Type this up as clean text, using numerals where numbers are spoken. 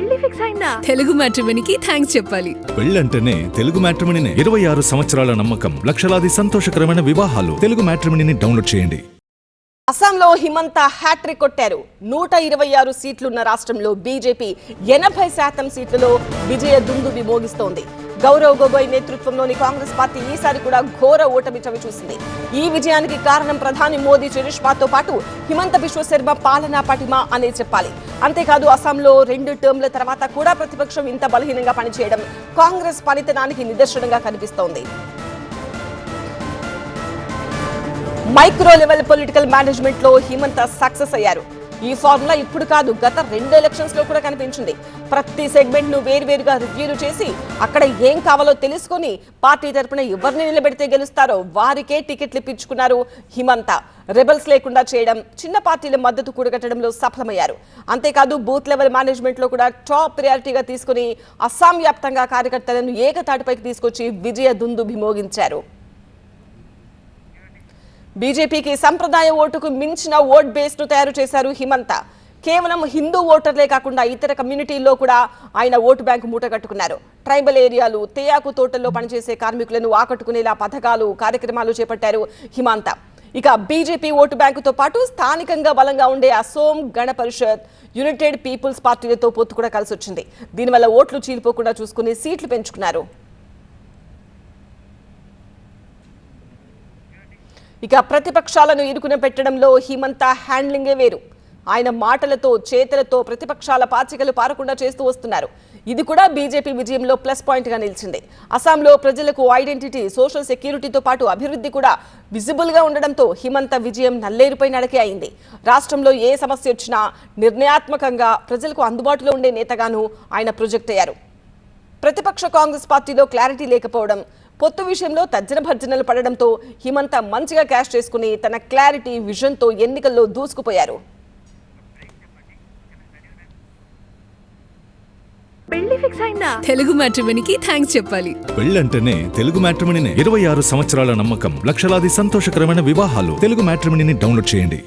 పెళ్లి ఫిక్స్ అయిందా? తెలుగు మ్యాట్రిమోనీకి థ్యాంక్స్ చెప్పాలి. పెళ్ళంటేనే తెలుగు మ్యాట్రిమోనీనే. 26 సంవత్సరాల నమ్మకం, లక్షలాది సంతోషకరమైన వివాహాలు. తెలుగు మ్యాట్రిమోనీని డౌన్లోడ్ చేయండి. అస్సాంలో హిమంత హ్యాట్రిక్ కొట్టారు. 126 సీట్లున్న రాష్ట్రంలో బీజేపీ 80% సీట్లలో విజయ దుందుబి మోగిస్తోంది. గౌరవ్ గొగోయ్ నేతృత్వంలోని కాంగ్రెస్ పార్టీ ఈసారి కూడా ఘోర ఓటమి చవిచూసింది. ఈ విజయానికి కారణం ప్రధాని మోదీ చరిష్మాతో పాటు హిమంత బిశ్వ శర్మ పాలనా పటిమ అనే చెప్పాలి. అంతేకాదు అస్సాంలో 2 టర్మ్ల తర్వాత కూడా ప్రతిపక్షం ఇంత బలహీనంగా పనిచేయడం కాంగ్రెస్ పనితనానికి నిదర్శనంగా కనిపిస్తోంది. మైక్రో లెవెల్ పొలిటికల్ మేనేజ్మెంట్ లో హిమంత సక్సెస్ అయ్యారు. ఈ ఫార్ములా ఇప్పుడు కాదు, గత 2 ఎలక్షన్స్ లో కూడా కనిపించింది. ప్రతి సెగ్మెంట్ ను వేరువేరుగా రివ్యూలు చేసి అక్కడ ఏం కావాలో తెలుసుకుని పార్టీ తరపున ఎవరిని నిలబెడితే గెలుస్తారో వారికే టికెట్లు ఇప్పించుకున్నారు హిమంత. రెబల్స్ లేకుండా చేయడం, చిన్న పార్టీల మద్దతు కూడగట్టడంలో సఫలమయ్యారు. అంతేకాదు బూత్ లెవెల్ మేనేజ్మెంట్ లో కూడా టాప్ ప్రయారిటీగా తీసుకుని అస్సాం వ్యాప్తంగా కార్యకర్తలను ఏకతాటిపైకి తీసుకొచ్చి విజయ దుందుబి మోగించారు. బీజేపీకి సంప్రదాయ ఓటుకు మించిన ఓట్ బేస్ ను తయారు చేశారు హిమంత. కేవలం హిందూ ఓటర్లే కాకుండా ఇతర కమ్యూనిటీల్లో కూడా ఆయన ఓటు బ్యాంకు మూటగట్టుకున్నారు. ట్రైబల్ ఏరియాలు, తేయాకు తోటల్లో పనిచేసే కార్మికులను ఆకట్టుకునేలా పథకాలు, కార్యక్రమాలు చేపట్టారు హిమంత. ఇక బీజేపీ ఓటు బ్యాంకుతో పాటు స్థానికంగా బలంగా ఉండే అసోం గణ పరిషత్, యునైటెడ్ పీపుల్స్ పార్టీలతో పొత్తు కూడా కలిసి వచ్చింది. దీనివల్ల ఓట్లు చీలిపోకుండా చూసుకుని సీట్లు పెంచుకున్నారు. ఇక ప్రతిపక్షాలను ఇరుకున పెట్టడంలో హిమంత హ్యాండ్లింగే వేరు. ఆయన మాటలతో, చేతలతో ప్రతిపక్షాల పాచికలు పారకుండా చేస్తూ వస్తున్నారు. ఇది కూడా బీజేపీ విజయంలో ప్లస్ పాయింట్ గా నిలిచింది. అస్సాంలో ప్రజలకు ఐడెంటిటీ, సోషల్ సెక్యూరిటీతో పాటు అభివృద్ధి కూడా విజిబుల్ గా ఉండడంతో హిమంత విజయం నల్లేరుపై నడకే అయింది. రాష్ట్రంలో ఏ సమస్య వచ్చినా నిర్ణయాత్మకంగా ప్రజలకు అందుబాటులో ఉండే నేతగాను ఆయన ప్రొజెక్ట్ అయ్యారు. ప్రతిపక్ష కాంగ్రెస్ పార్టీలో క్లారిటీ లేకపోవడం, పొత్తు విషయంలో తర్జన భర్జనలు పడడంతో హిమంత మంచిగా క్యాష్ చేసుకుని తన క్లారిటీ, విజన్తో ఎన్నికల్లో దూసుకుపోయారు. పెళ్లి ఫిక్స్ అయిందా? తెలుగు మ్యాట్రిమోనీకి థ్యాంక్స్ చెప్పాలి. పెళ్ళంటేనే తెలుగు మ్యాట్రిమోనీనే. 26 సంవత్సరాల నమ్మకం, లక్షలాది సంతోషకరమైన వివాహాలు. తెలుగు మ్యాట్రిమోనీని డౌన్లోడ్ చేయండి.